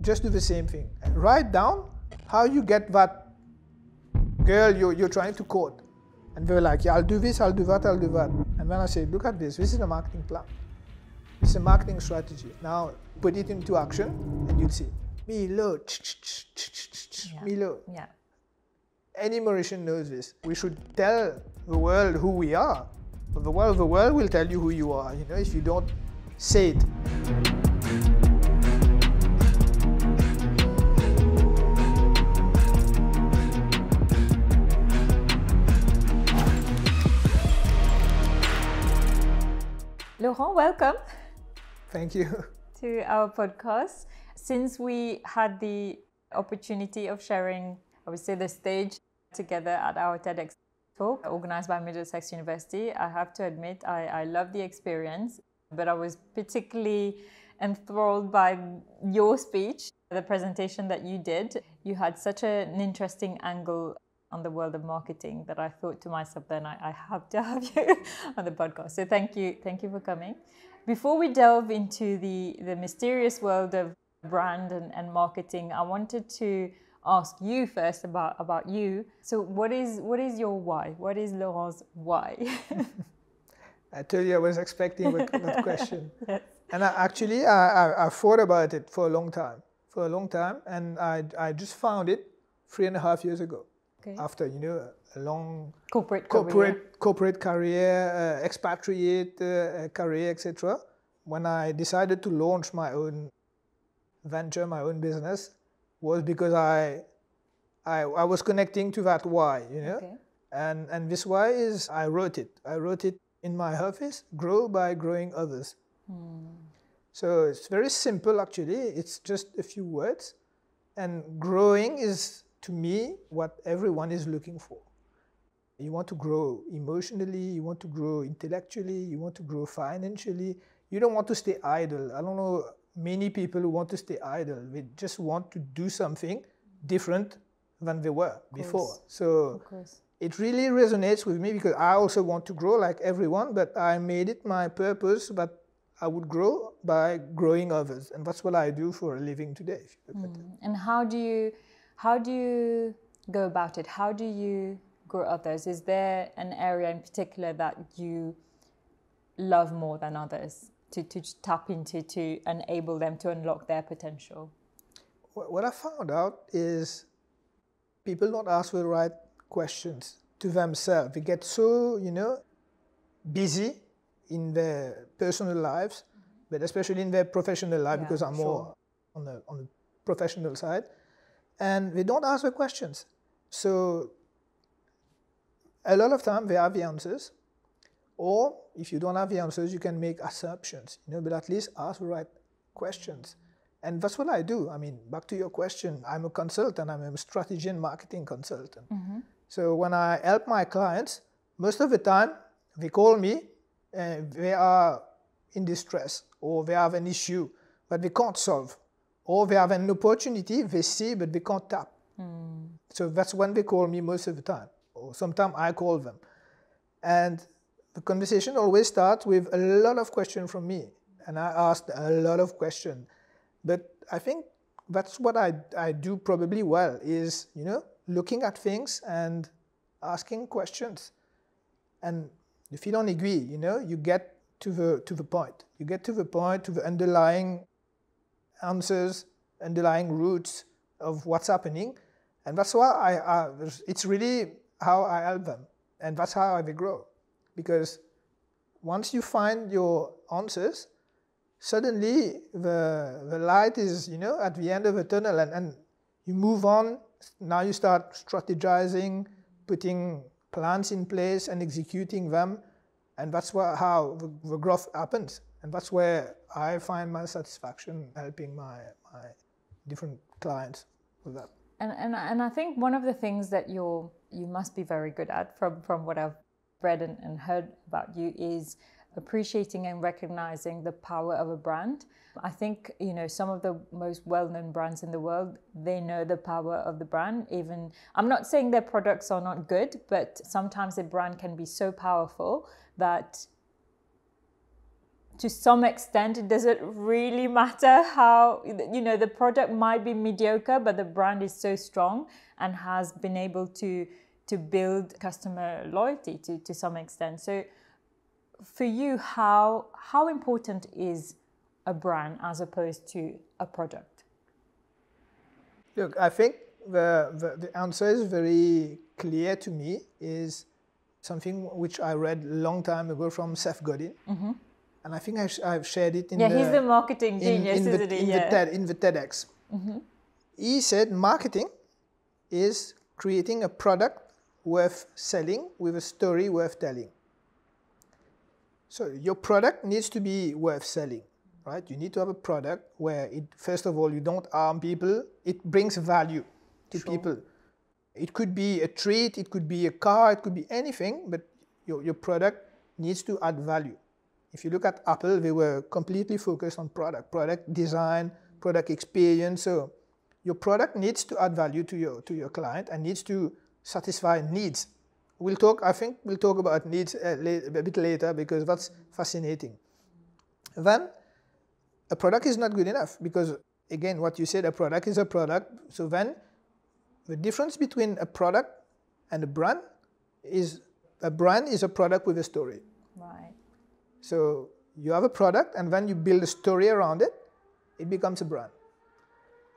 just do the same thing. Write down how you get that girl you're trying to court. And they were like, yeah, I'll do this, I'll do that, I'll do that. And then I say, look at this is a marketing plan. It's a marketing strategy. Now put it into action and you'll see. Milo, Milo. Yeah. Any Mauritian knows this. We should tell the world who we are. But the world will tell you who you are, you know, if you don't say it. Laurent, welcome. Thank you. To our podcast. Since we had the opportunity of sharing, I would say, the stage together at our TEDx talk organized by Middlesex University, I have to admit I love the experience, but I was particularly enthralled by your speech, the presentation that you did. You had such an interesting angle on the world of marketing that I thought to myself, then I have to have you on the podcast. So thank you for coming. Before we delve into the mysterious world of brand and marketing, I wanted to ask you first about you. So what is your why? What is Laurent's why? I told you I was expecting that question. Yes. And I thought about it for a long time, and I just found it 3.5 years ago. Okay. After, you know, a long corporate career, expatriate career, etc. When I decided to launch my own venture, my own business, was because I was connecting to that why, you know. Okay. And this why is, I wrote it in my office: grow by growing others. So it's very simple, actually. It's just a few words, and growing is, to me, what everyone is looking for. You want to grow emotionally, you want to grow intellectually, you want to grow financially. You don't want to stay idle. I don't know many people who want to stay idle. They just want to do something different than they were before. So it really resonates with me, because I also want to grow like everyone, but I made it my purpose that I would grow by growing others. And that's what I do for a living today, if you look at it. And how do you go about it? How do you grow others? Is there an area in particular that you love more than others to tap into, to enable them to unlock their potential? What I found out is people don't ask the right questions to themselves. They get so, you know, busy in their personal lives, but especially in their professional life, because I'm more on the professional side. And they don't ask the questions. So a lot of time they have the answers, or if you don't have the answers, you can make assumptions, you know, but at least ask the right questions. And that's what I do. I mean, back to your question, I'm a consultant. I'm a strategy and marketing consultant. So when I help my clients, most of the time they call me and they are in distress, or they have an issue that they can't solve, or they have an opportunity they see but they can't tap. So that's when they call me most of the time, or sometimes I call them. And the conversation always starts with a lot of questions from me, and I asked a lot of questions. But I think that's what I do probably well, is, you know, looking at things and asking questions. And if you don't agree, you know, you get to the point. You get to the point, to the underlying answers, underlying roots of what's happening. And that's why it's really how I help them. And that's how they grow. Because once you find your answers, suddenly the light is, you know, at the end of the tunnel, and you move on. Now you start strategizing, putting plans in place and executing them. And that's how the growth happens. And that's where I find my satisfaction, helping my different clients with that. And I think one of the things that you must be very good at, from what I've read and heard about you, is appreciating and recognizing the power of a brand. I think, you know, some of the most well-known brands in the world, they know the power of the brand. Even, I'm not saying their products are not good, but sometimes a brand can be so powerful that to some extent, does it really matter how, the product might be mediocre, but the brand is so strong and has been able to build customer loyalty to some extent. So for you, how important is a brand as opposed to a product? Look, I think the answer is very clear to me, is something which I read a long time ago from Seth Godin. Mm-hmm. And I think I've shared it in he's the marketing genius, isn't he? In the TEDx. Mm-hmm. He said marketing is creating a product worth selling with a story worth telling. So your product needs to be worth selling, right? You need to have a product where first of all, you don't harm people. It brings value to people. It could be a treat, it could be a car, it could be anything, but your product needs to add value. If you look at Apple, they were completely focused on product design, product experience. So your product needs to add value to your client and needs to satisfy needs. I think we'll talk about needs a bit later, because that's fascinating. Then a product is not good enough, because again, what you said, a product is a product. So then the difference between a product and a brand is a product with a story. Right. So you have a product, and when you build a story around it, it becomes a brand.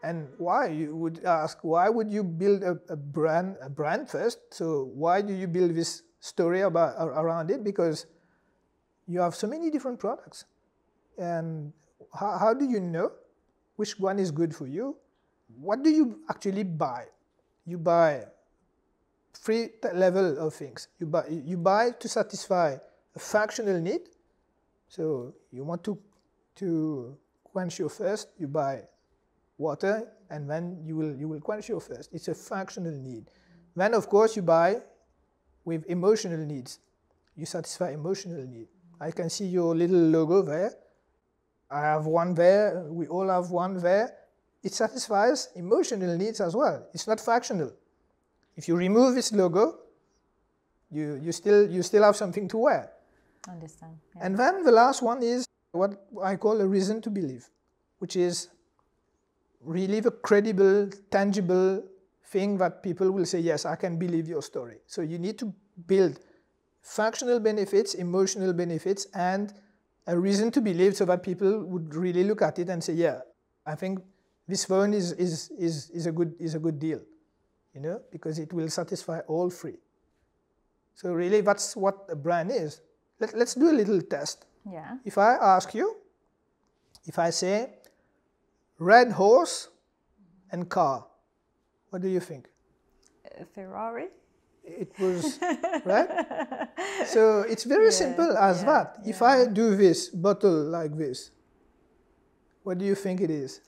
And why? You would ask, why would you build a brand first? So why do you build this story around it? Because you have so many different products. And how do you know which one is good for you? What do you actually buy? You buy three levels of things. You buy to satisfy a functional need. So you want to quench your thirst, you buy water, and then you will quench your thirst. It's a functional need. Then of course you buy with emotional needs. You satisfy emotional need. I can see your little logo there. I have one there. We all have one there. It satisfies emotional needs as well. It's not functional. If you remove this logo, you still have something to wear. Understand. Yeah. And then the last one is what I call a reason to believe, which is really the credible, tangible thing that people will say, yes, I can believe your story. So you need to build functional benefits, emotional benefits, and a reason to believe, so that people would really look at it and say, yeah, I think this phone is a good deal, because it will satisfy all three. So really, that's what a brand is. Let's do a little test. Yeah. If I ask you, if I say red horse and car, what do you think? A Ferrari? It was, right? So it's very simple as that. If I do this bottle like this, what do you think it is?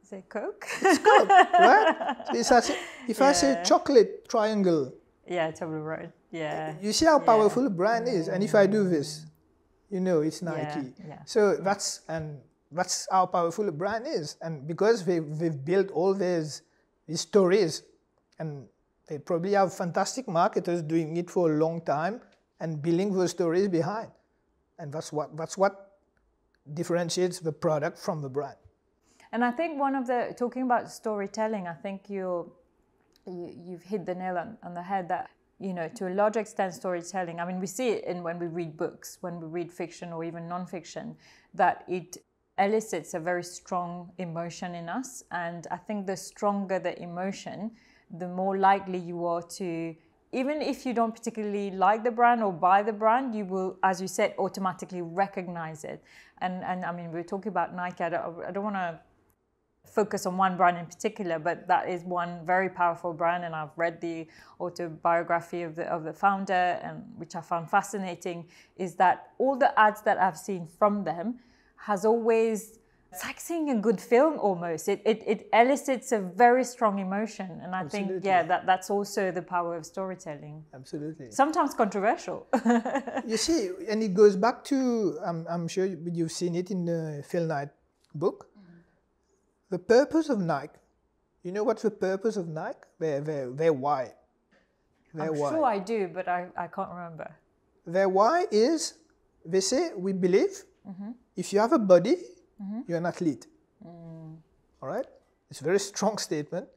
Is it Coke? It's Coke, right? So if I say chocolate triangle, yeah, totally right. Yeah. You see how powerful a brand is. And if I do this, it's Nike. Yeah. So that's how powerful a brand is. And because they've built all these stories, and they probably have fantastic marketers doing it for a long time and building those stories behind. And that's what differentiates the product from the brand. And I think talking about storytelling, I think you've hit the nail on the head that, to a large extent, storytelling, I mean, we see it when we read books, when we read fiction or even non-fiction, that it elicits a very strong emotion in us. And I think the stronger the emotion, the more likely you are to, even if you don't particularly like the brand or buy the brand, you will, as you said, automatically recognize it. And I mean, we're talking about Nike. I don't want to focus on one brand in particular, but that is one very powerful brand, and I've read the autobiography of the founder, and which I found fascinating, is that all the ads that I've seen from them has always, it's like seeing a good film almost. It elicits a very strong emotion, and I think that's also the power of storytelling. Absolutely. Sometimes controversial. You see, and it goes back to, I'm sure you've seen it in the Phil Knight book. The purpose of Nike. You know what's the purpose of Nike? Their why. I'm sure I do, but I can't remember. Their why is, they say, we believe If you have a body, you're an athlete. All right? It's a very strong statement.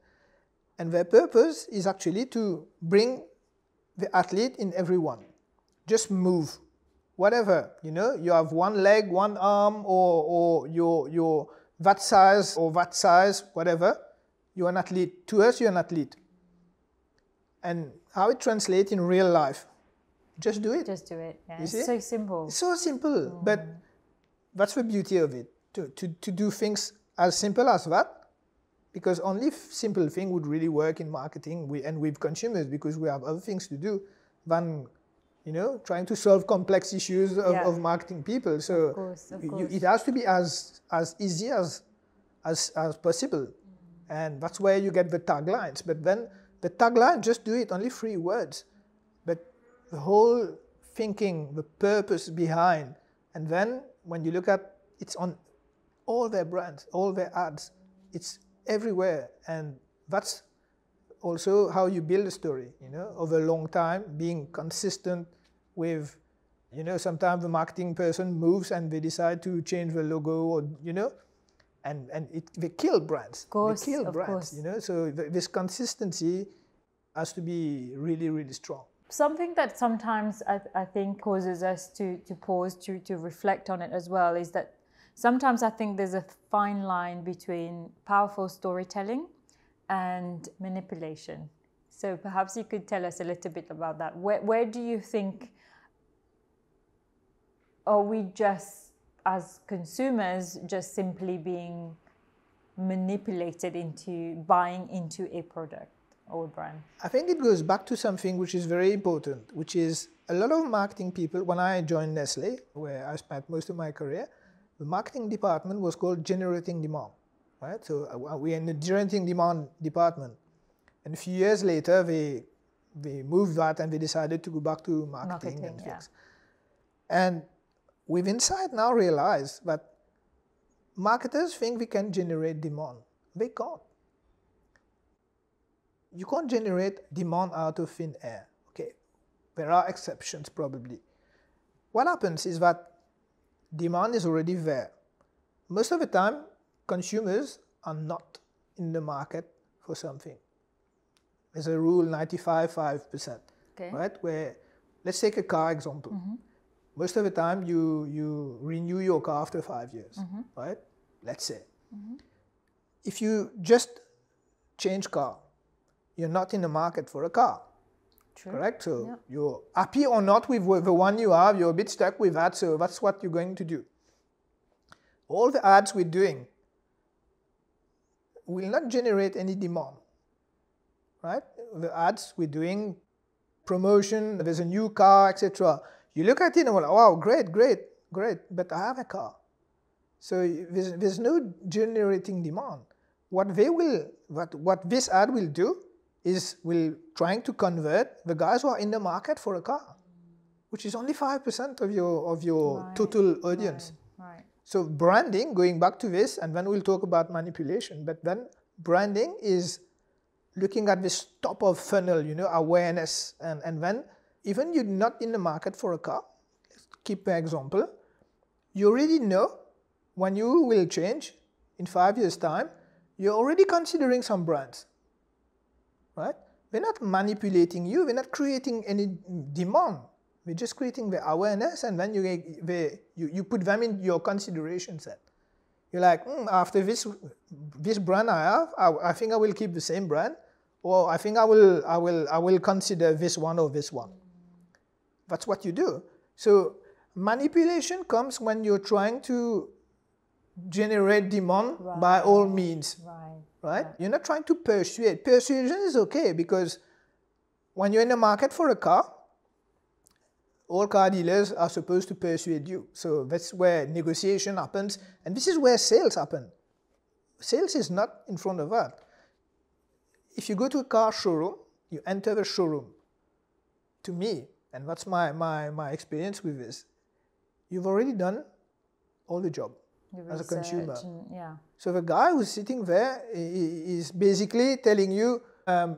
And their purpose is actually to bring the athlete in everyone. Just move. Whatever, you know, you have one leg, one arm, or you're that size or that size, whatever, you're an athlete. To us, you're an athlete. And how it translates in real life, just do it. Just do it. Yeah. It's so simple. It's so simple, but that's the beauty of it, to do things as simple as that, because only simple thing would really work in marketing and with consumers, because we have other things to do than, you know, trying to solve complex issues of marketing people. So of course. It has to be as easy as possible. And that's where you get the taglines. But then the tagline, just do it, only 3 words. But the whole thinking, the purpose behind, and then when you look at, it's on all their brands, all their ads, it's everywhere. And that's also how you build a story, you know, over a long time, being consistent with, you know, sometimes the marketing person moves and they decide to change the logo, or, you know, and they kill brands. Of course, they kill brands, you know, so this consistency has to be really, really strong. Something that sometimes I think causes us to pause, to reflect on it as well, is that sometimes I think there's a fine line between powerful storytelling and manipulation. So perhaps you could tell us a little bit about that. Where do you think, are we just, as consumers, just simply being manipulated into buying into a product or a brand? I think it goes back to something which is very important, which is a lot of marketing people, when I joined Nestle, where I spent most of my career, the marketing department was called generating demand. Right? So we're in the generating demand department. And a few years later, they moved that and they decided to go back to marketing and things. And we've inside now realized that marketers think we can generate demand. They can't. You can't generate demand out of thin air. Okay, there are exceptions probably. What happens is that demand is already there. Most of the time, consumers are not in the market for something. There's a rule, 95.5%, right? Where, let's take a car example. Most of the time, you renew your car after 5 years, right? Let's say. If you just change car, you're not in the market for a car. True. Correct? So you're happy or not with the one you have, you're a bit stuck with that, so that's what you're going to do. All the ads we're doing will not generate any demand, right? The ads we're doing, promotion, there's a new car, etc. You look at it and well, wow, great, but I have a car. So there's no generating demand. What this ad will do is will trying to convert the guys who are in the market for a car, which is only 5% of your total audience. Right. So branding, going back to this, and then we'll talk about manipulation, but then branding is looking at this top of funnel, you know, awareness, and then even you're not in the market for a car, keep an example, you already know when you will change in 5 years' time, you're already considering some brands, right? They're not manipulating you, they're not creating any demand. We're just creating the awareness, and then you put them in your consideration set. You're like, after this brand I have, I think I will keep the same brand, or I think I will consider this one or this one. That's what you do. So manipulation comes when you're trying to generate demand by all means. Right? You're not trying to persuade. Persuasion is okay, because when you're in the market for a car, all car dealers are supposed to persuade you. So that's where negotiation happens, and this is where sales happen. Sales is not in front of that. If you go to a car showroom, you enter the showroom. To me, and that's my experience with this, you've already done all the job as a consumer. So the guy who's sitting there is basically telling you,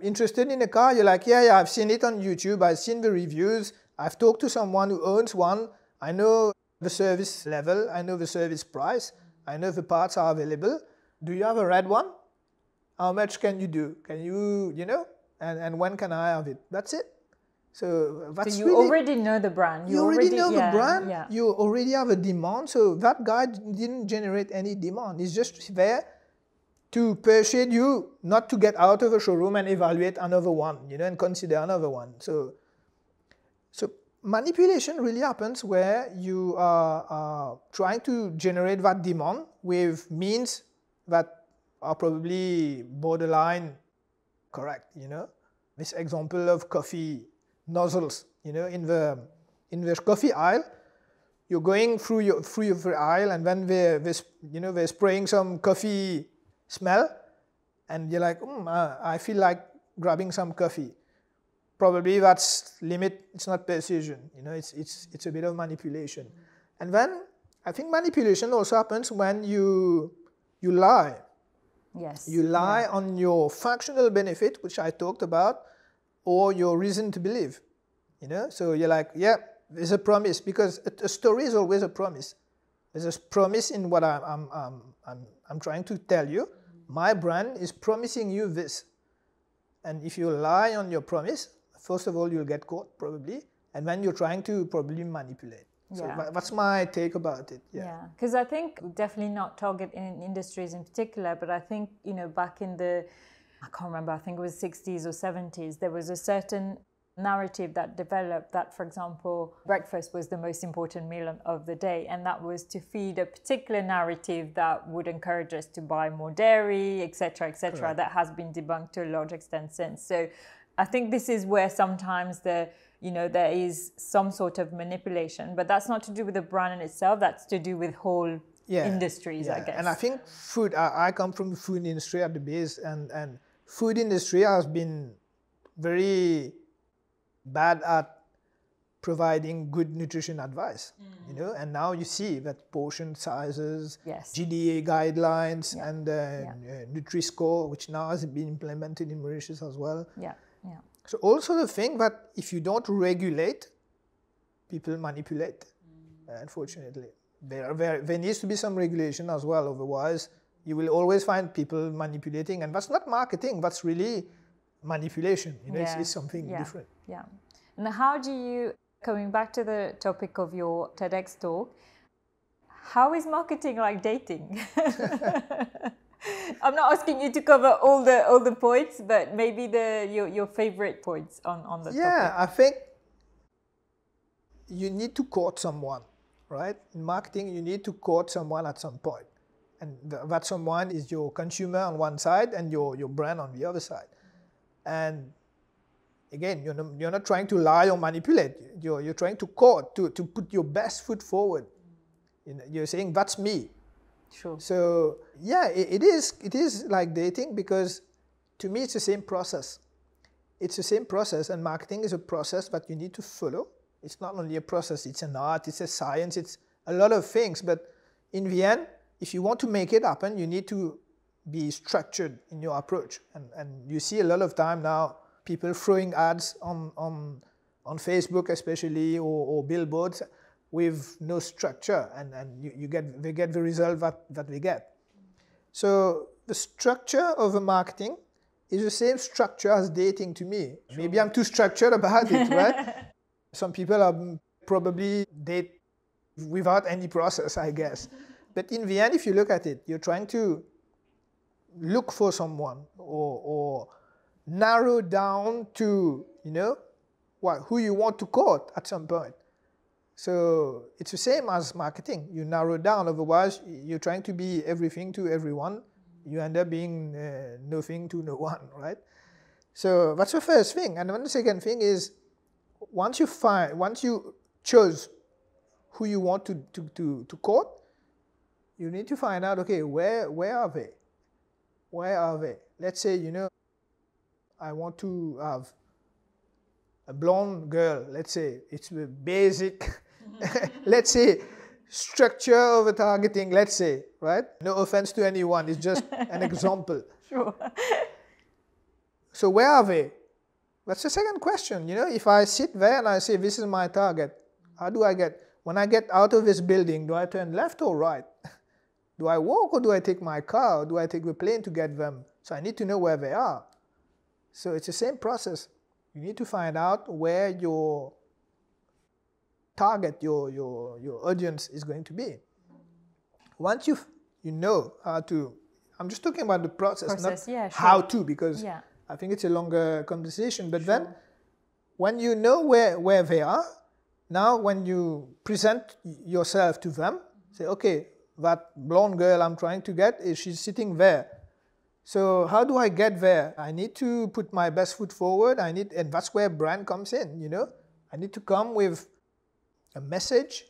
interested in a car, you're like, yeah, I've seen it on YouTube, I've seen the reviews, I've talked to someone who owns one, I know the service level, I know the service price, I know the parts are available. Do you have a red one? How much can you do? Can you, and when can I have it? That's it. So that's you really, already know the brand. You already know the brand. Yeah. You already have a demand. So that guy didn't generate any demand. He's just there to persuade you not to get out of a showroom and evaluate another one, and consider another one. So manipulation really happens where you are trying to generate that demand with means that are probably borderline correct, This example of coffee nozzles, in the coffee aisle, you're going through your aisle, and then they're spraying some coffee smell, and you're like, I feel like grabbing some coffee. Probably that's limit. It's not persuasion. It's a bit of manipulation. And then I think manipulation also happens when you lie. Yes. You lie on your functional benefit, which I talked about, or your reason to believe. So you're like, yeah, there's a promise, because a story is always a promise. There's a promise in what I'm trying to tell you. My brand is promising you this, and if you lie on your promise, first of all, you'll get caught probably, and then you're trying to probably manipulate. So that's my take about it. Yeah, because I think definitely not target in industries in particular, but I think, back in I can't remember, I think it was 60s or 70s, there was a certain narrative that developed that, for example, breakfast was the most important meal of the day, and that was to feed a particular narrative that would encourage us to buy more dairy, etc., etc. That has been debunked to a large extent since. So I think this is where sometimes there is some sort of manipulation, but that's not to do with the brand in itself, that's to do with whole industries, I guess. And I think food, I come from the food industry at the base, and food industry has been very bad at providing good nutrition advice, and now you see that portion sizes, GDA guidelines, and Nutri-Score, which now has been implemented in Mauritius as well. So also the thing that if you don't regulate, people manipulate, unfortunately. There needs to be some regulation as well, otherwise you will always find people manipulating, and that's not marketing, that's really manipulation, it's something different. Yeah. And how do you, coming back to the topic of your TEDx talk, how is marketing like dating? I'm not asking you to cover all the points, but maybe your favorite points on the topic. Yeah, I think you need to court someone, right? In marketing, you need to court someone at some point. And that someone is your consumer on one side and your brand on the other side. And again, you're not trying to lie or manipulate. You're trying to court, to put your best foot forward. You're saying, that's me. Sure. So yeah, it is like dating, because to me it's the same process. It's the same process, and marketing is a process that you need to follow. It's not only a process, it's an art, it's a science, it's a lot of things. But in the end, if you want to make it happen, you need to be structured in your approach. And you see a lot of time now, people throwing ads on Facebook especially, or billboards, with no structure, and they get the result that they get. So the structure of a marketing is the same structure as dating to me. Sure. Maybe I'm too structured about it, right? Some people are probably date without any process, I guess. But in the end, if you look at it, you're trying to look for someone, or narrow down to, who you want to court at some point. So it's the same as marketing. You narrow down, otherwise you're trying to be everything to everyone. You end up being nothing to no one, right? So that's the first thing. And then the second thing is, once you chose who you want to court, you need to find out, okay, where are they? Where are they? Let's say, I want to have a blonde girl, let's say. It's the basic, let's say, structure of a targeting, let's say, right? No offense to anyone, it's just an example. Sure. So where are they? That's the second question. If I sit there and I say, this is my target, how do I get? when I get out of this building, do I turn left or right? Do I walk or do I take my car or do I take the plane to get them? So I need to know where they are. So it's the same process. You need to find out where your target, your audience is going to be. Once you know how to, I'm just talking about the process, not yeah, sure. how to, because I think it's a longer conversation. But then when you know where they are, now when you present yourself to them, say, okay, that blonde girl I'm trying to get, she's sitting there. So how do I get there? I need to put my best foot forward. And that's where brand comes in, you know. I need to come with a message,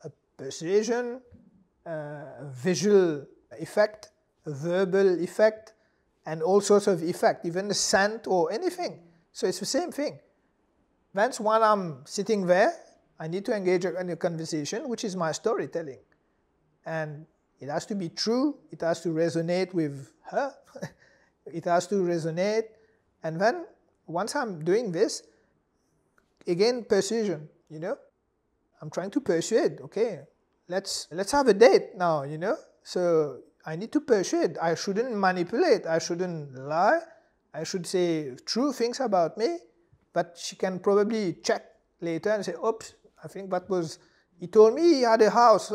a persuasion, a visual effect, a verbal effect, and all sorts of effect, even the scent or anything. So it's the same thing. That's when I'm sitting there, I need to engage in a conversation, which is my storytelling. And it has to be true, it has to resonate with her, it has to resonate. And then, once I'm doing this, again, persuasion, you know. I'm trying to persuade, okay, let's have a date now, you know. So I need to persuade. I shouldn't manipulate, I shouldn't lie, I should say true things about me, but she can probably check later and say, oops, I think that was... He told me he had a house,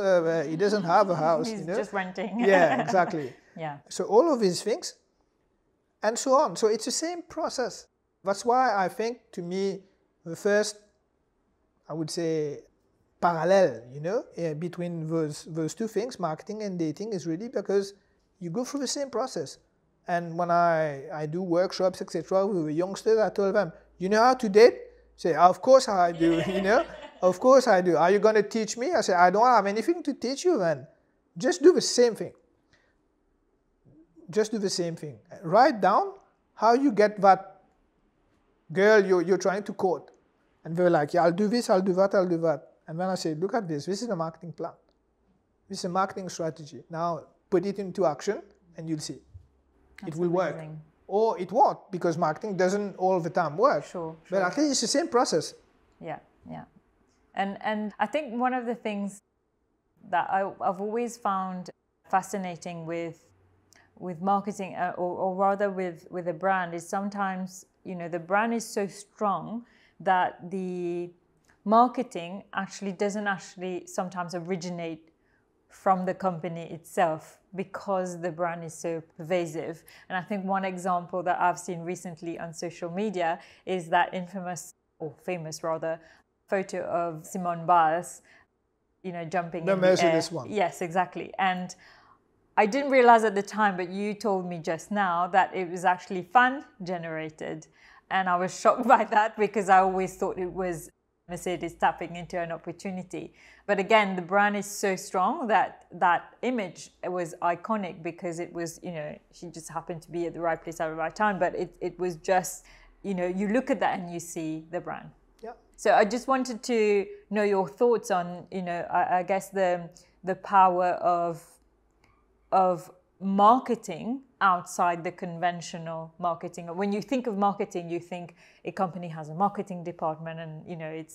he doesn't have a house. He's you know? just renting. Yeah, exactly. Yeah. So all of these things, and so on. So it's the same process. That's why I think, to me, the first, I would say, parallel, you know, between those two things, marketing and dating, is really because you go through the same process. And when I do workshops, etc., with the youngsters, I told them, you know how to date? Say, of course I do, you know. Of course I do. Are you going to teach me? I said, I don't have anything to teach you then. Just do the same thing. Just do the same thing. Write down how you get that girl you're trying to court. And they were like, yeah, I'll do this, I'll do that, I'll do that. And then I said, look at this. This is a marketing plan. This is a marketing strategy. Now put it into action and you'll see. It will work. Or it won't, because marketing doesn't all the time work. Sure. But at least it's the same process. Yeah, yeah. And I think one of the things that I've always found fascinating with marketing, or rather with a brand, is sometimes, you know, the brand is so strong that the marketing doesn't sometimes originate from the company itself, because the brand is so pervasive. And I think one example that I've seen recently on social media is that famous photo of Simone Biles, you know, jumping in the air. Merciless one. Yes, exactly. And I didn't realize at the time, but you told me just now that it was actually fan generated. And I was shocked by that, because I always thought it was Mercedes tapping into an opportunity. But again, the brand is so strong that that image was iconic, because it was, you know, she just happened to be at the right place at the right time. But it was just, you know, you look at that and you see the brand. Yeah. So I just wanted to know your thoughts on, you know, I guess the power of marketing outside the conventional marketing. When you think of marketing, you think a company has a marketing department, and you know it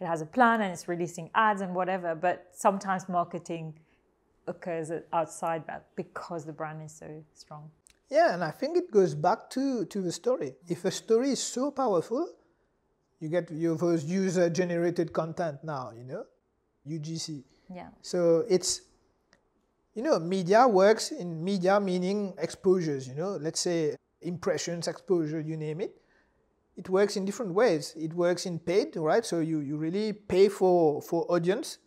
has a plan and it's releasing ads and whatever. But sometimes marketing occurs outside that, because the brand is so strong. Yeah, and I think it goes back to the story. If a story is so powerful, you get those user-generated content now, you know, UGC. Yeah. So it's, you know, media works in media, meaning exposures, you know, let's say impressions, exposure, you name it. It works in different ways. It works in paid, right? So you really pay for audience.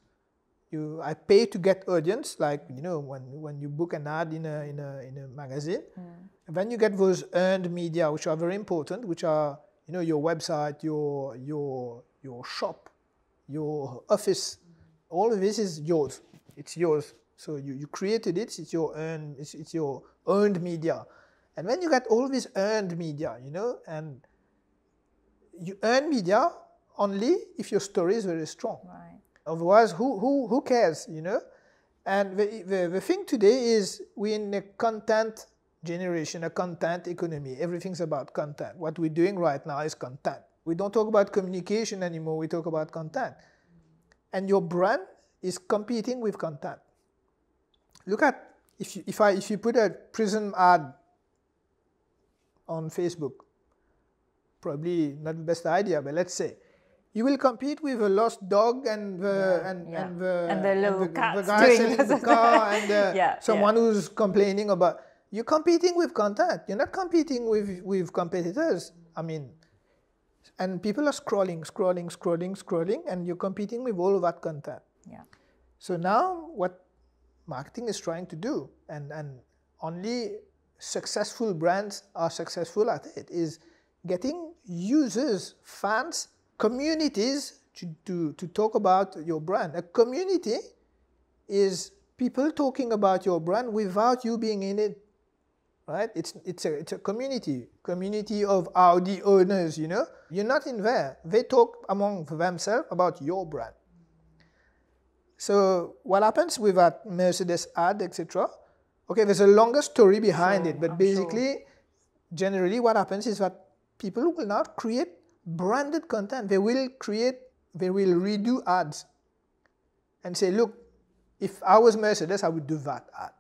I pay to get audience, like, you know, when you book an ad in a magazine. And then you get those earned media, which are very important, which are, you know, your website, your shop, your office. All of this is yours. It's yours. So you created it. It's your earned media. And when you get all this earned media, you know, and you earn media only if your story is very strong. Right. Otherwise, who cares, you know? And the thing today is we're in a content generation, a content economy. Everything's about content. What we're doing right now is content. We don't talk about communication anymore. We talk about content. and your brand is competing with content. Look at, if you put a Prism ad on Facebook, probably not the best idea, but let's say, you will compete with a lost dog and the little cat the guy selling the car and someone yeah. who's complaining about. You're competing with content. You're not competing with competitors. I mean, and people are scrolling, and you're competing with all of that content. Yeah. So now what marketing is trying to do, and only successful brands are successful at it, is getting users, fans, communities to talk about your brand. A community is people talking about your brand without you being in it, right? It's a community of Audi owners, you know. You're not in there. They talk among themselves about your brand. So what happens with that Mercedes ad, etc.? Okay, there's a longer story behind it, but basically, generally what happens is that people will not create branded content. They will redo ads and say, look, if I was Mercedes, I would do that ad.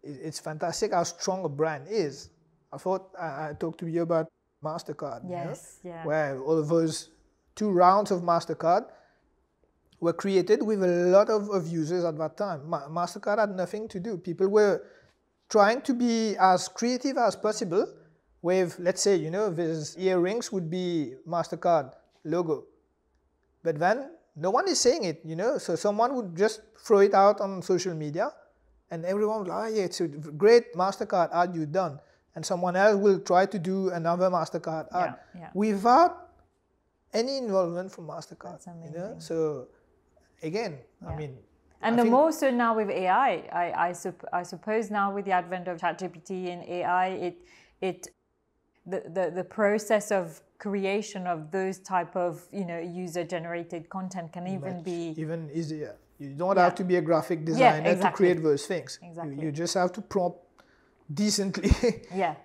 It's fantastic how strong a brand is. I thought I talked to you about MasterCard. Yes, you know, where all of those 2 rounds of MasterCard were created with a lot of users at that time. MasterCard had nothing to do. People were trying to be as creative as possible with, let's say, you know, these earrings would be MasterCard logo. But then no one is saying it, you know, so someone would just throw it out on social media and everyone would like, oh yeah, it's a great MasterCard ad you've done. And someone else will try to do another MasterCard ad without any involvement from MasterCard. That's amazing. You know? So again, I mean, and the more so now with AI, I suppose now with the advent of ChatGPT and AI, the process of creation of those type of, you know, user-generated content can be even easier. You don't have to be a graphic designer to create those things. Exactly. You just have to prompt decently,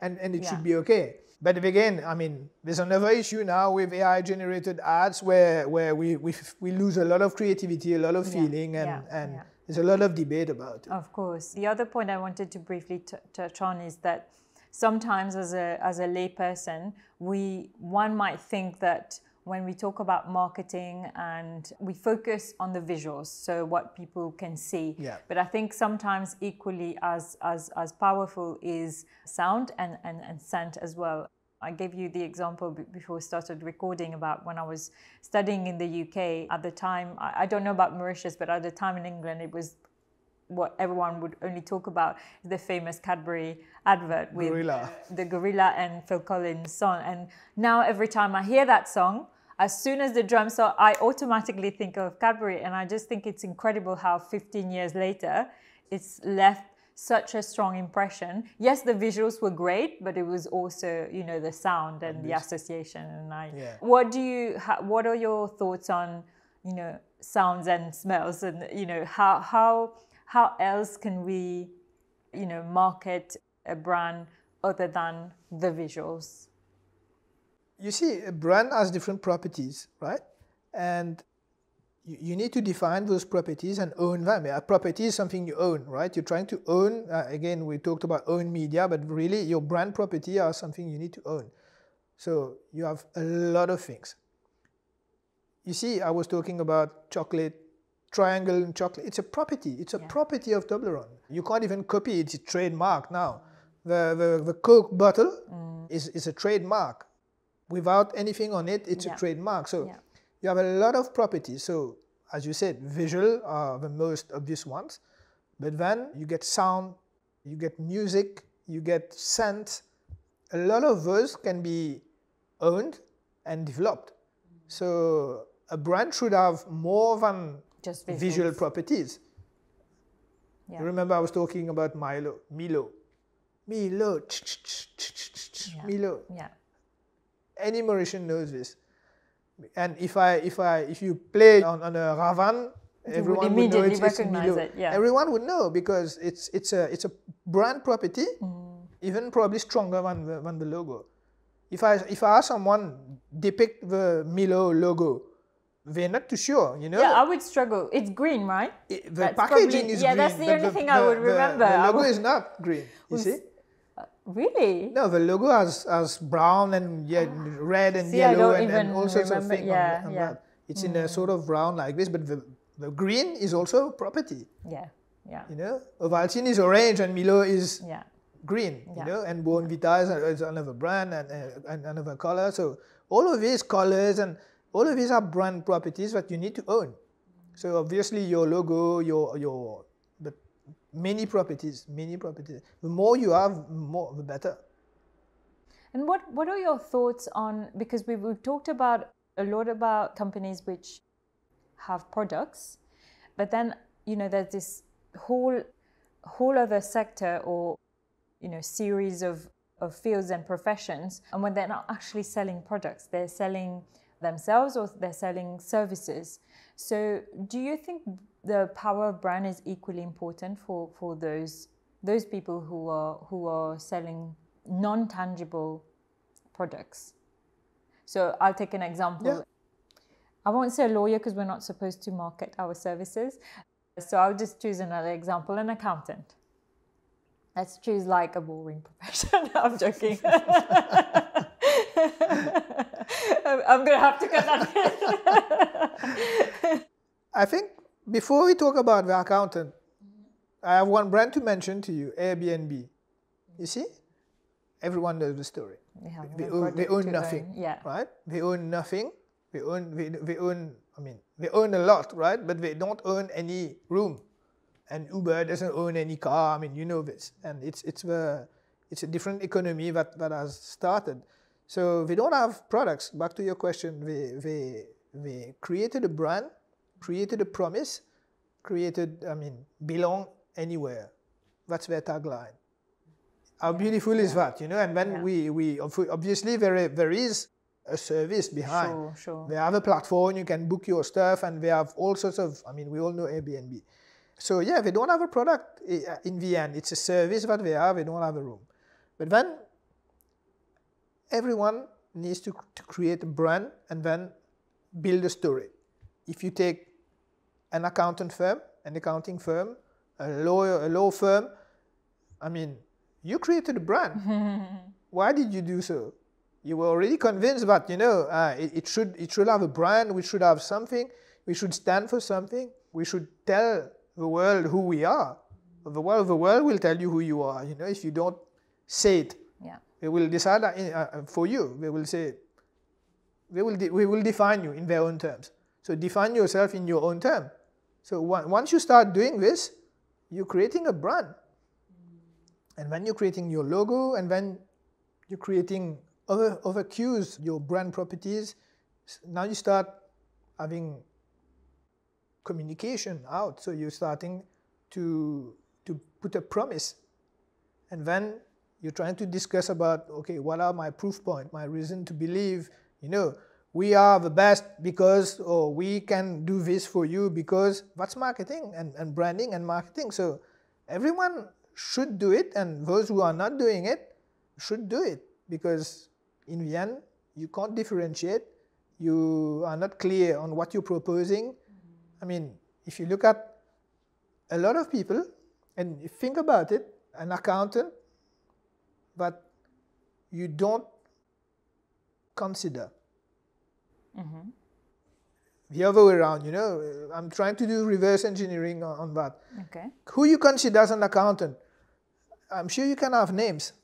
and it should be okay. But again, I mean, there's another issue now with AI-generated ads where we lose a lot of creativity, a lot of feeling, and there's a lot of debate about it. Of course. The other point I wanted to briefly touch on is that sometimes as a layperson, one might think that when we talk about marketing and we focus on the visuals, so what people can see. Yeah. But I think sometimes equally as powerful is sound and scent as well. I gave you the example before we started recording about when I was studying in the UK. At the time, I don't know about Mauritius, but at the time in England, it was what everyone would only talk about, the famous Cadbury advert with the gorilla and Phil Collins song. And now every time I hear that song, as soon as the drums start, I automatically think of Cadbury. And I just think it's incredible how 15 years later, it's left such a strong impression. Yes, the visuals were great, but it was also, you know, the sound and the association. And what are your thoughts on, you know, sounds and smells, and, you know, how else can we, you know, market a brand other than the visuals? You see, a brand has different properties, right? And you need to define those properties and own them. A property is something you own, right? You're trying to own, again, we talked about own media, but really your brand property are something you need to own. So you have a lot of things. You see, I was talking about chocolate, triangle and chocolate. It's a property. It's a property of Toblerone. You can't even copy it. It's trademark now. The Coke bottle is a trademark. Without anything on it, it's a trademark. So you have a lot of properties. So as you said, visual are the most obvious ones. But then you get sound, you get music, you get scent. A lot of those can be owned and developed. So a brand should have more than just visual properties. Yeah. You remember I was talking about Milo. Milo. Yeah. Any Mauritian knows this. And if you play on a Ravan, everyone would know it's Milo. It. Yeah. Everyone would know because it's a brand property, even probably stronger than the logo. If I ask someone depict the Milo logo, we're not too sure, you know. Yeah, I would struggle. It's green, right? The packaging is green. Yeah, that's the only thing I would remember. The logo is not green, you see? Really? No, the logo has brown and red and yellow and all sorts of things on that. It's in a sort of brown like this, but the green is also a property. Yeah. You know, Ovaltine is orange and Milo is green, Yeah. you know, and Bonvita is another brand and another color. So all of these colors and all of these are brand properties that you need to own. So obviously your logo, but many properties. The more you have, the better. And what are your thoughts on, because we've talked about a lot about companies which have products, but then, you know, there's this whole other sector or, you know, series of fields and professions, and when they're not actually selling products, they're selling themselves or they're selling services. So do you think the power of brand is equally important for those people who are selling non-tangible products? So I'll take an example. Yeah. I won't say a lawyer because we're not supposed to market our services. So I'll just choose another example, an accountant. Let's choose like a boring profession. I'm joking. I'm going to have to cut that. I think before we talk about the accountant, I have one brand to mention to you, Airbnb. You see? Everyone knows the story. They own nothing, right? They own nothing. They own a lot, right? But they don't own any room. And Uber doesn't own any car. I mean, you know this. And it's a different economy that has started. So they don't have products. Back to your question, they created a brand, created a promise, belong anywhere. That's their tagline. How beautiful is that, you know? And then we obviously there is a service behind. Sure. They have a platform, you can book your stuff, and they have all sorts of, we all know Airbnb. So yeah, they don't have a product in the end. It's a service that they have, they don't have a room. But then everyone needs to create a brand and then build a story. If you take an accounting firm, a law firm, you created a brand. Why did you do so? You were already convinced that, it should have a brand, we should have something, we should stand for something, we should tell the world who we are. The world will tell you who you are. If you don't say it, they will decide for you. They will say, we will define you in their own terms. So define yourself in your own term. So once you start doing this, you're creating a brand. And when you're creating your logo, and when you're creating other cues, your brand properties, now you start having communication out. So you're starting to put a promise. And then you're trying to discuss about, okay, what are my proof points, my reason to believe, we are the best because, or we can do this for you because. That's marketing and branding and marketing. So everyone should do it, and those who are not doing it should do it, because in the end, you can't differentiate. You are not clear on what you're proposing. If you look at a lot of people, and you think about it, an accountant, but you don't consider. Mm-hmm. The other way around, I'm trying to do reverse engineering on that. Okay. Who you consider as an accountant? I'm sure you can have names,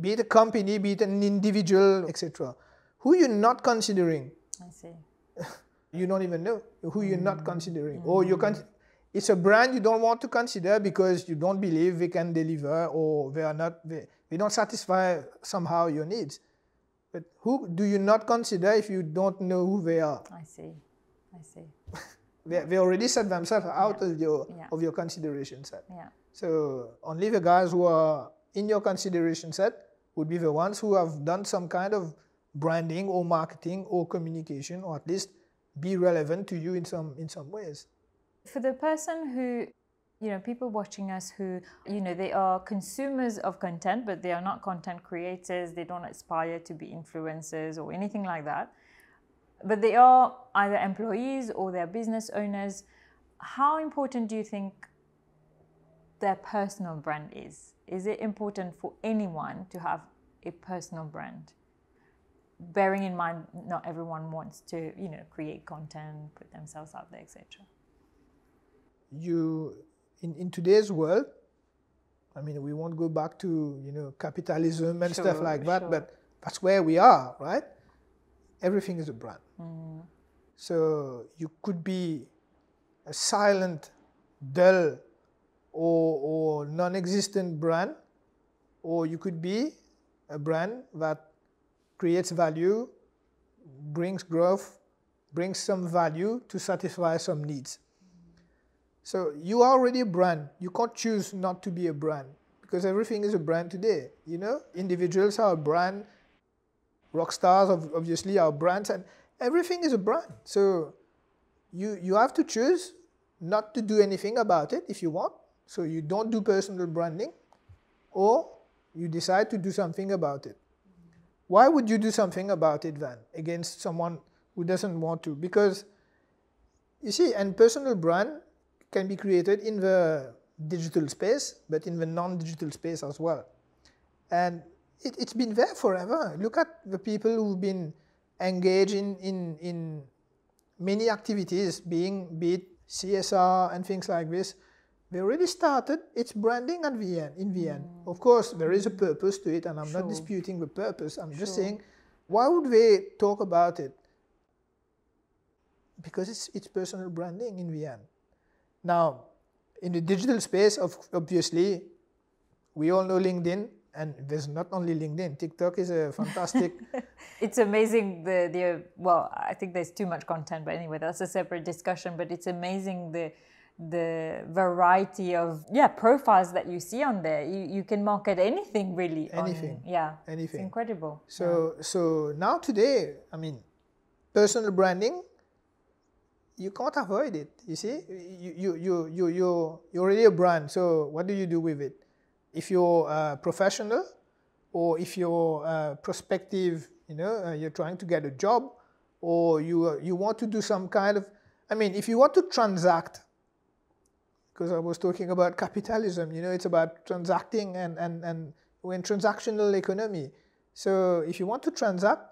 be it a company, be it an individual, etc. Who you're not considering? I see. You don't even know who you're not considering. Or it's a brand you don't want to consider because you don't believe they can deliver, or they don't satisfy somehow your needs. But who do you not consider if you don't know who they are? I see. They already set themselves out of your consideration set. Yeah. So only the guys who are in your consideration set would be the ones who have done some kind of branding or marketing or communication, or at least be relevant to you in some ways. For the person who, people watching us who, they are consumers of content, but they are not content creators, they don't aspire to be influencers or anything like that. but they are either employees or they're business owners. How important do you think their personal brand is? Is it important for anyone to have a personal brand? Bearing in mind, not everyone wants to, create content, put themselves out there, etc. In today's world, I mean, we won't go back to, capitalism and stuff like that, but that's where we are, right? Everything is a brand. So you could be a silent, dull, or non-existent brand, or you could be a brand that creates value, brings growth, brings some value to satisfy some needs. So you are already a brand. You can't choose not to be a brand because everything is a brand today. Individuals are a brand, rock stars obviously are brands, and everything is a brand. So you have to choose not to do anything about it if you want. So you don't do personal branding, or you decide to do something about it. Why would you do something about it then against someone who doesn't want to? Because you see, and personal brand can be created in the digital space, but in the non-digital space as well. And it's been there forever. Look at the people who've been engaged in many activities, be it CSR and things like this. They already started its branding in the end. Of course, there is a purpose to it, and I'm not disputing the purpose. I'm just saying, why would they talk about it? Because it's personal branding in the end. Now, in the digital space, obviously, we all know LinkedIn, and there's not only LinkedIn. TikTok is a fantastic... It's amazing, well, I think there's too much content, but anyway, that's a separate discussion, but it's amazing the variety of profiles that you see on there. You can market anything really. Anything. Anything. It's incredible. So now today, I mean, personal branding, you can't avoid it. You see, you're already a brand. So what do you do with it? If you're a professional, or if you're a prospective, you're trying to get a job, or you want to do some kind of, I mean, if you want to transact, because I was talking about capitalism, it's about transacting, and we're in transactional economy. So if you want to transact,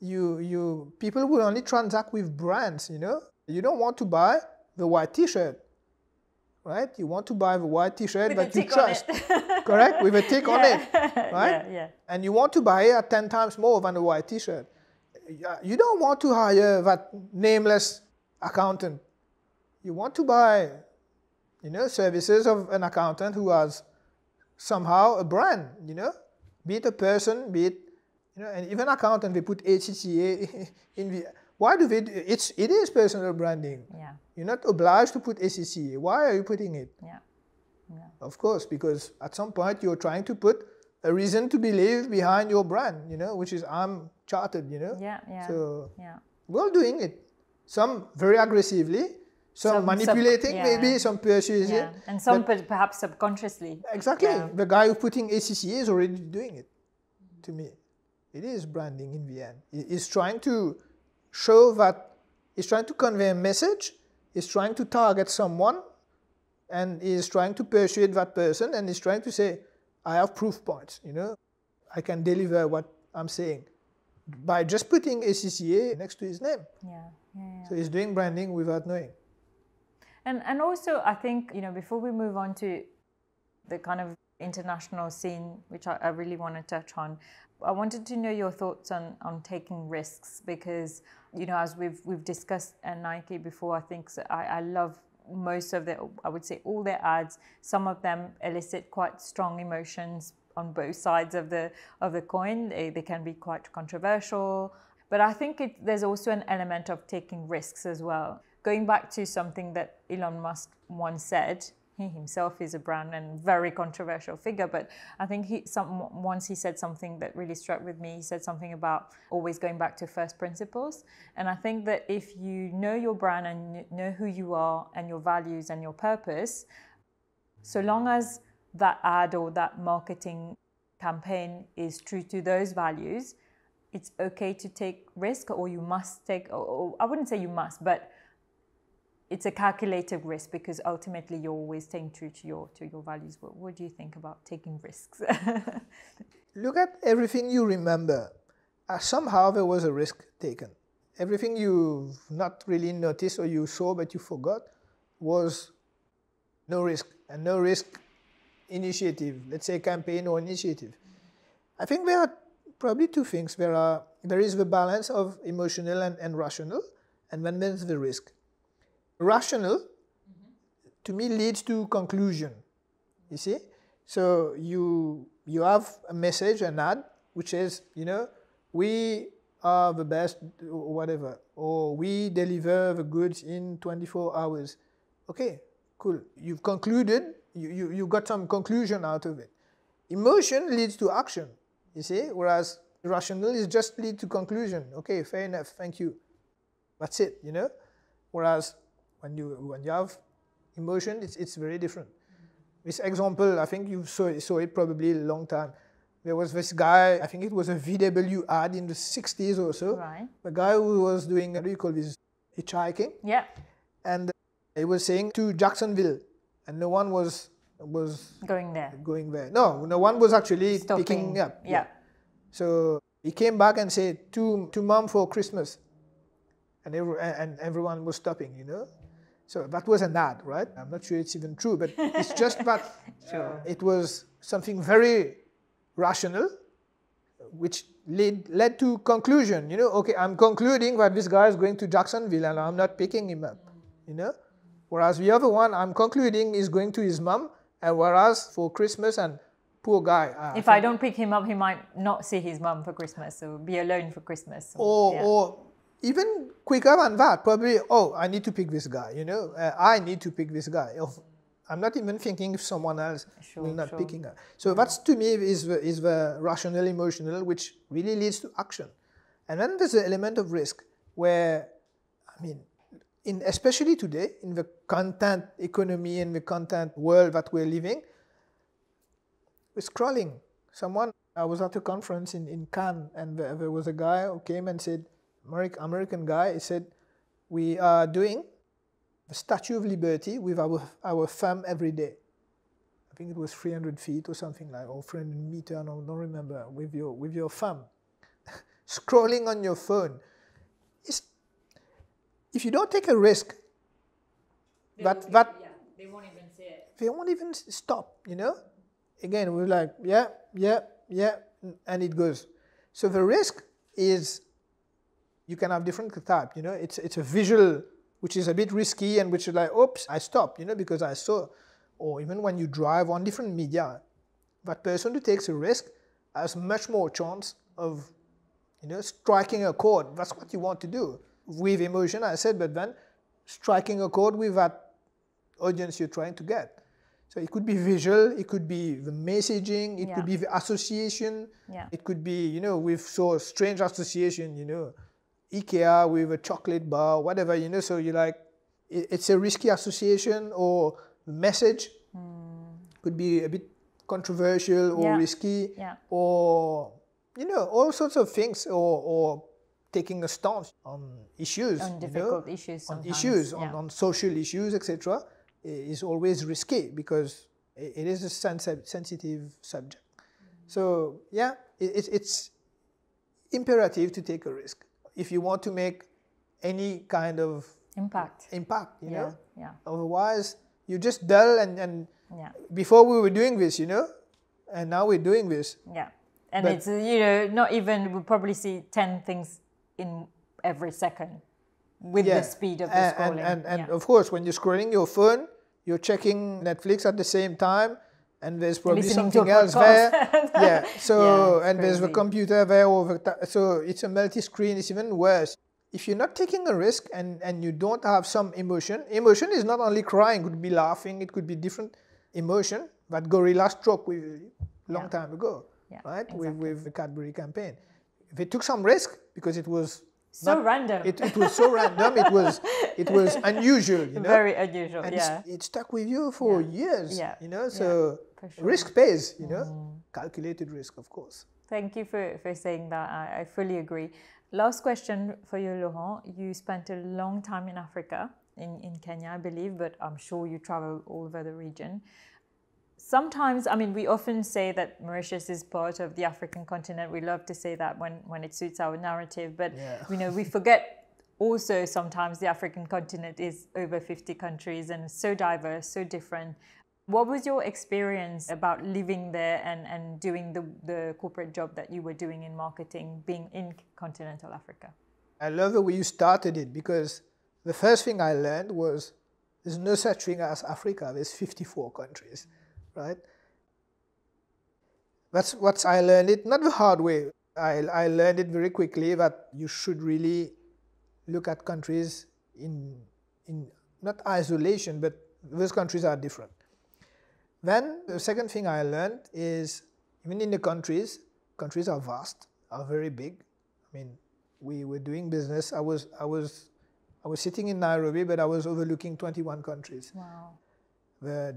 people will only transact with brands, You don't want to buy the white T-shirt, right? You want to buy the white T-shirt that you trust, correct? With a tick on it, right? Yeah. And you want to buy it at 10 times more than a white T-shirt. You don't want to hire that nameless accountant. You want to buy, services of an accountant who has somehow a brand, be it a person, be it, and even accountant, they put ACCA in the... Why do they do it? It is personal branding. Yeah. You're not obliged to put ACCA. Why are you putting it? Yeah. Of course, because at some point you're trying to put a reason to believe behind your brand, which is I'm chartered, Yeah. So we're all doing it. Some very aggressively, some manipulating maybe, some persuasion. Yeah. And some perhaps subconsciously. Exactly. Yeah. The guy who's putting ACCA is already doing it, to me. It is branding in the end. He's trying to show that, he's trying to convey a message, he's trying to target someone, and he's trying to persuade that person, and he's trying to say, I have proof points, I can deliver what I'm saying by just putting ACCA next to his name. Yeah. So he's doing branding without knowing. And also, I think, before we move on to the kind of international scene, which I really want to touch on, I wanted to know your thoughts on taking risks, because, as we've discussed at Nike before, I think I love most of I would say all their ads. Some of them elicit quite strong emotions on both sides of the coin. They can be quite controversial, but I think there's also an element of taking risks as well. Going back to something that Elon Musk once said, he himself is a brand and very controversial figure, but I think once he said something that really struck with me. He said something about always going back to first principles. And I think that if you know your brand and know who you are and your values and your purpose, so long as that ad or that marketing campaign is true to those values, it's okay to take risk, or you must take, or I wouldn't say you must, but it's a calculated risk because ultimately you're always staying true to your values. What do you think about taking risks? Look at everything you remember. Somehow there was a risk taken. Everything you've not really noticed or you saw but you forgot was no risk, and no risk initiative, let's say campaign or initiative. I think there are probably two things. There is the balance of emotional and rational, and then there's the risk. Rational, to me, leads to conclusion, you see? So you have a message, an ad, which says, we are the best, or whatever, or we deliver the goods in 24 hours. Okay, cool. You've concluded, you got some conclusion out of it. Emotion leads to action, you see, whereas rational is just lead to conclusion. Okay, fair enough, thank you. That's it, Whereas when you have emotion, it's very different. This example, I think you saw it probably a long time. There was this guy, I think it was a VW ad in the 60s or so. Right. The guy who was doing, what do you call this, hitchhiking. Yeah. And he was saying to Jacksonville, and no one was going there. No one was actually Stopping. picking up. Yeah. So he came back and said, to Mom for Christmas. And everyone was stopping, So that was an ad, right? I'm not sure it's even true, but it's just that Sure. It was something very rational, which led to conclusion. Okay, I'm concluding that this guy is going to Jacksonville and I'm not picking him up. Whereas the other one, I'm concluding is going to his mom, and whereas for Christmas, and poor guy. If I don't pick him up, he might not see his mum for Christmas, or be alone for Christmas. Or even quicker than that, probably, I need to pick this guy, I need to pick this guy. I'm not even thinking if someone else will not picking up. So that's, to me, is the rational emotional, which really leads to action. And then there's the element of risk, where, especially today, in the content economy and the content world that we're living, we're scrolling. I was at a conference in Cannes, and there was a guy who came and said, American guy, he said, we are doing the Statue of Liberty with our thumb every day. I think it was 300 feet or something like, or 300 meters, I don't remember, with your thumb. Scrolling on your phone. If you don't take a risk, they won't even see it. They won't even stop, Again, we're like, yeah, and it goes. So the risk is, you can have different type, It's a visual, which is a bit risky, and which is like, oops, I stop, because I saw. Or even when you drive on different media, that person who takes a risk has much more chance of, striking a chord. That's what you want to do. With emotion, I said, but then striking a chord with that audience you're trying to get. So it could be visual, it could be the messaging, it could be the association, it could be, with so strange association, IKEA with a chocolate bar, whatever, so you're like, it's a risky association, or message could be a bit controversial or risky, or, all sorts of things, or taking a stance on issues. On difficult issues sometimes. On social issues, etc., is always risky because it is a sensitive subject. So, it's imperative to take a risk if you want to make any kind of impact, you know? Otherwise, you're just dull and before we were doing this, and now we're doing this. Yeah. And it's, not even, we'll probably see 10 things in every second with the speed of the scrolling. And of course, when you're scrolling your phone, you're checking Netflix at the same time, and there's probably something else there. So, and there's the computer there, so it's a multi-screen, it's even worse. If you're not taking a risk and you don't have some emotion is not only crying, it could be laughing, it could be different emotion that gorilla struck with a long time ago, right? Exactly. With the Cadbury campaign. They took some risk because it was random. It was so random. It was unusual. Very unusual. And it stuck with you for years. Yeah. So risk pays. Calculated risk, of course. Thank you for saying that. I fully agree. Last question for you, Laurent. You spent a long time in Africa, in Kenya, I believe, but I'm sure you travel all over the region. Sometimes, I mean, we often say that Mauritius is part of the African continent. We love to say that when it suits our narrative, but we forget also sometimes the African continent is over 50 countries and so diverse, so different. What was your experience about living there and doing the corporate job that you were doing in marketing, being in continental Africa? I love the way you started it, because the first thing I learned was there's no such thing as Africa. There's 54 countries, right? That's what I learned it, not the hard way. I learned it very quickly that you should really look at countries in not isolation, but those countries are different. Then the second thing I learned is even in the countries are vast, are very big. I mean, we were doing business. I was sitting in Nairobi, but I was overlooking 21 countries. Wow. The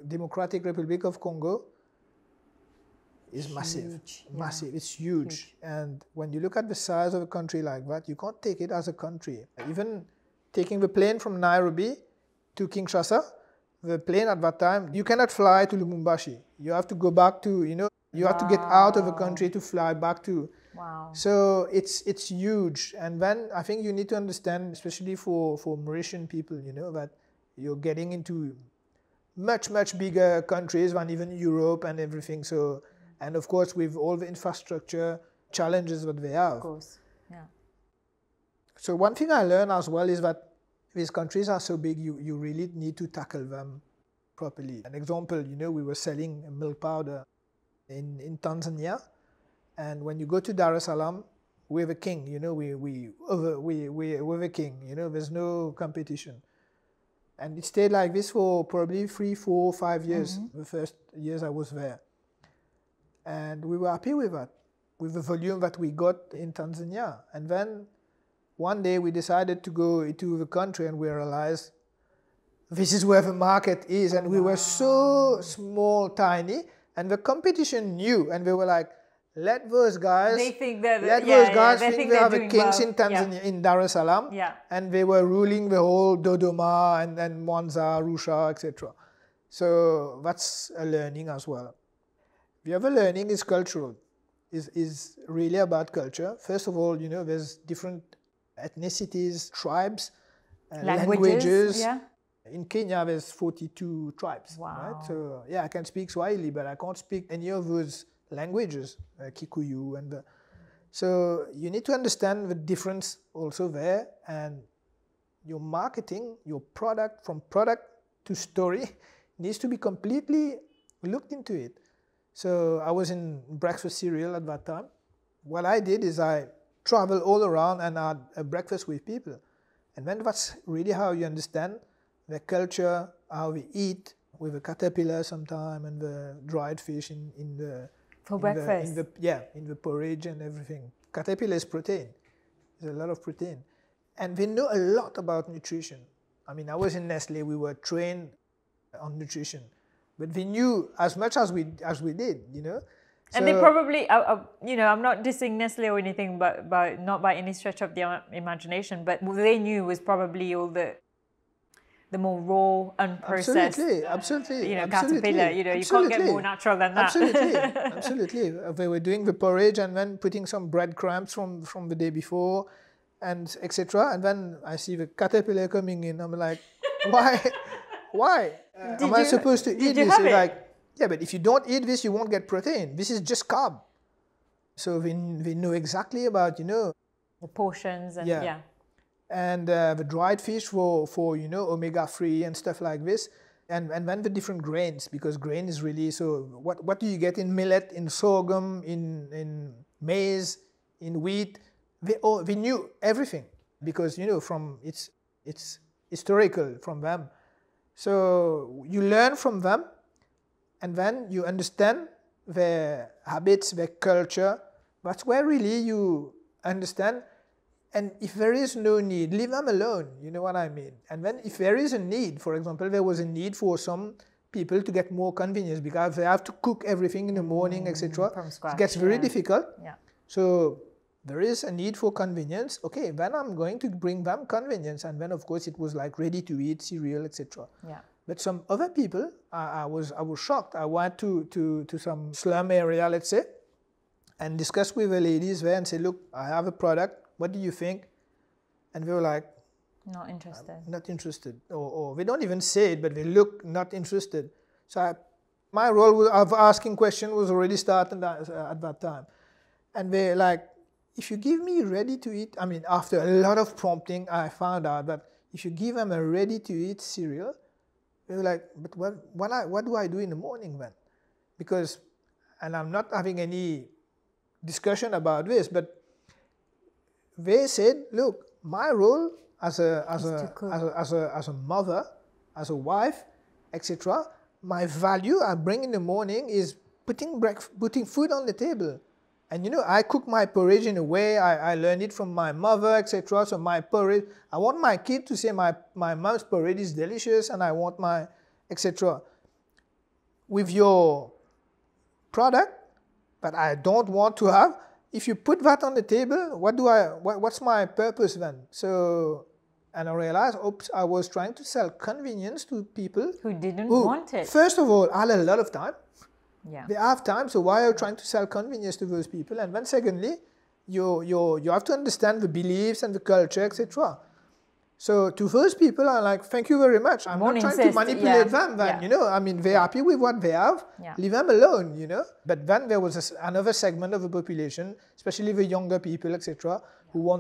Democratic Republic of Congo is massive. Massive. Yeah. It's huge. And when you look at the size of a country like that, you can't take it as a country. Even taking the plane from Nairobi to Kinshasa, the plane at that time, you cannot fly to Lubumbashi. You have to go back to, you have to get out of the country to fly back to. Wow. So it's huge. And then I think you need to understand, especially for Mauritian people, that you're getting into much, much bigger countries than even Europe and everything. So, and of course, with all the infrastructure challenges that they have. Of course, yeah. So one thing I learned as well is that these countries are so big, you really need to tackle them properly. An example, we were selling milk powder in Tanzania, and when you go to Dar es Salaam, we're the king. We're the king. There's no competition, and it stayed like this for probably 3, 4, 5 years. Mm-hmm. The first years I was there, and we were happy with that, with the volume that we got in Tanzania, and then one day we decided to go into the country and we realized this is where the market is, and we were so small, tiny, and the competition knew, and they were like, let those guys think they are the kings in Tanzania, in Dar es Salaam, and they were ruling the whole Dodoma and Mwanza, Arusha, etc. So that's a learning as well. The other learning is cultural, is really about culture. First of all, there's different ethnicities, tribes, languages. Yeah. In Kenya, there's 42 tribes. Wow. Right? So, I can speak Swahili, but I can't speak any of those languages, Kikuyu. So you need to understand the difference also there, and your marketing, your product, from product to story, needs to be completely looked into it. So I was in breakfast cereal at that time. What I did is I travel all around and had a breakfast with people. And then that's really how you understand the culture, how we eat with the caterpillar sometime and the dried fish in the porridge and everything. Caterpillar is protein. There's a lot of protein. And we know a lot about nutrition. I mean, I was in Nestle, we were trained on nutrition. But we knew as much as we did, So, and they probably, I'm not dissing Nestle or anything, but not by any stretch of the imagination, but what they knew was probably all the more raw, unprocessed, absolutely, caterpillar. You can't get more natural than that. Absolutely. They were doing the porridge and then putting some breadcrumbs from the day before, and etc. And then I see the caterpillar coming in. I'm like, why? Am I supposed to eat this? Like, yeah, but if you don't eat this, you won't get protein. This is just carb. So we know exactly about, the portions and and the dried fish for omega-3 and stuff like this. And then the different grains, because grain is really, so what do you get in millet, in sorghum, in maize, in wheat? We knew everything because, from it's historical from them. So you learn from them, and then you understand their habits, their culture. That's where really you understand. And if there is no need, leave them alone. You know what I mean? And then if there is a need, for example, there was a need for some people to get more convenience because they have to cook everything in the morning, etc. From scratch. It gets very difficult. Yeah. So there is a need for convenience. Okay, then I'm going to bring them convenience. And then, of course, it was like ready to eat cereal, etc. Yeah. But some other people, I was shocked. I went to some slum area, let's say, and discussed with the ladies there and said, look, I have a product. What do you think? And they were like, not interested. Not interested. Or they don't even say it, but they look not interested. So my role of asking questions was already started at that time. And they're like, if you give me ready to eat, I mean, after a lot of prompting, I found out that if you give them a ready to eat cereal, they were like, but what do I do in the morning then? Because, and I'm not having any discussion about this, but they said, look, my role as a mother, as a wife, etc., my value I bring in the morning is putting food on the table. And you know, I cook my porridge in a way, I learned it from my mother, etc. So my porridge, I want my kid to say my mom's porridge is delicious and I want my, etc. With your product, but I don't want to have, if you put that on the table, what's my purpose then? So, and I realized, oops, I was trying to sell convenience to people who didn't want it. First of all, I had a lot of time. Yeah. They have time, so why are you trying to sell convenience to those people? And then secondly, you have to understand the beliefs and the culture, etc. So to those people, I'm like, thank you very much. I'm not trying to manipulate them. Then, you know, I mean, they're happy with what they have. Leave them alone, you know. But then there was another segment of the population, especially the younger people, etc., who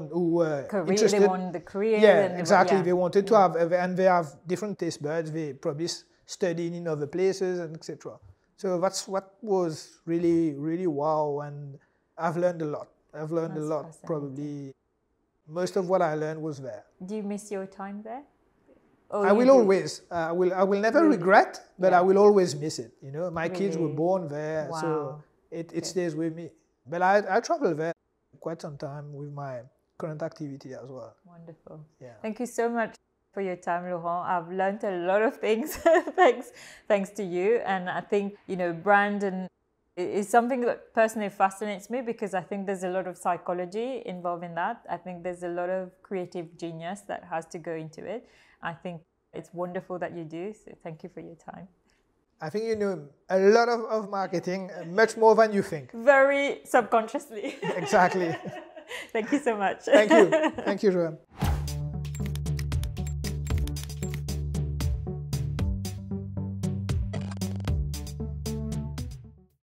interested. They want the career. Yeah, exactly. They wanted to have, and they have different taste buds. They probably studied in other places, and etc. So that's what was really, really wow, and I've learned a lot. I've learned a lot, probably. Most of what I learned was there. Do you miss your time there? I will always. I will never regret, but I will always miss it. You know, my kids were born there, so it stays with me. But I travel there quite some time with my current activity as well. Wonderful. Yeah. Thank you so much for your time, Laurent. I've learned a lot of things thanks to you. And I think, you know, brand and is something that personally fascinates me because I think there's a lot of psychology involved in that. I think there's a lot of creative genius that has to go into it. I think it's wonderful that you do. So thank you for your time. I think you know a lot of marketing, much more than you think. Very subconsciously. Exactly. Thank you so much. Thank you. Thank you, Joanne.